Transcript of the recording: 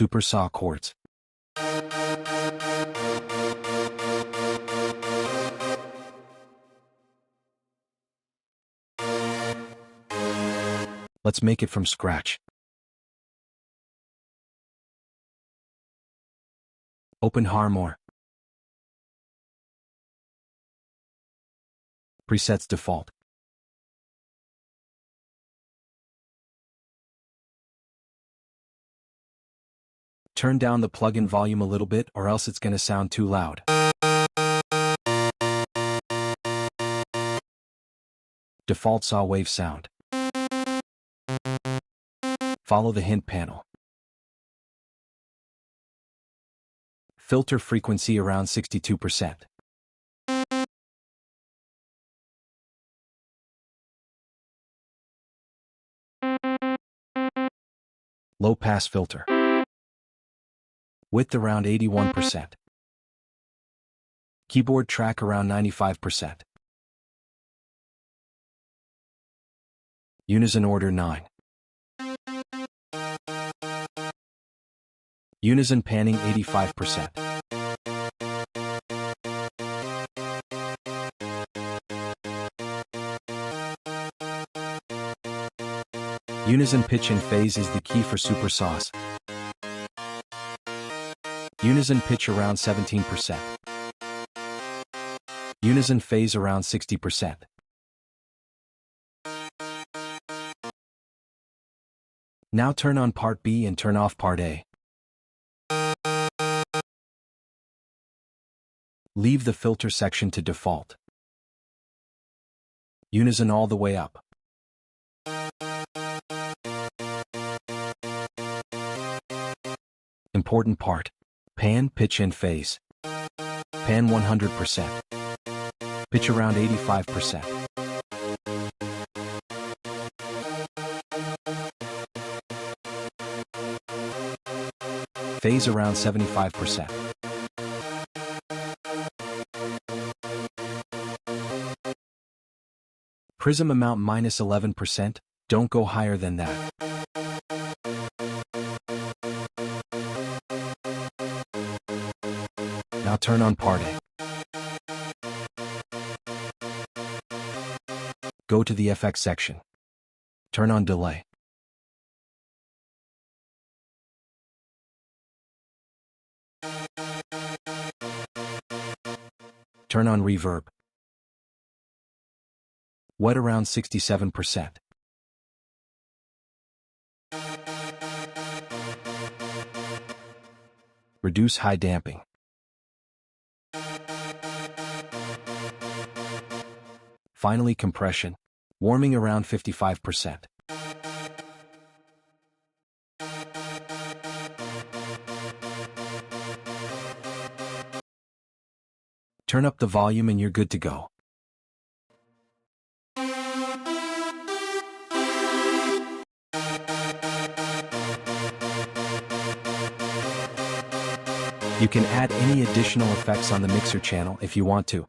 Super Saw chords. Let's make it from scratch. Open Harmor. Presets default. Turn down the plugin volume a little bit or else it's gonna sound too loud. Default saw wave sound. Follow the hint panel. Filter frequency around 62%. Low pass filter. Width around 81%. Keyboard track around 95%. Unison order 9. Unison panning 85%. Unison pitch and phase is the key for Super SAWS. Unison pitch around 17%. Unison phase around 60%. Now turn on part B and turn off part A. Leave the filter section to default. Unison all the way up. Important part. Pan, pitch and phase. Pan 100%. Pitch around 85%. Phase around 75%. Prism amount minus 11%, don't go higher than that. Now turn on part A. Go to the FX section. Turn on delay. Turn on reverb. Wet around 67%. Reduce high damping. Finally compression, warming around 55%. Turn up the volume and you're good to go. You can add any additional effects on the mixer channel if you want to.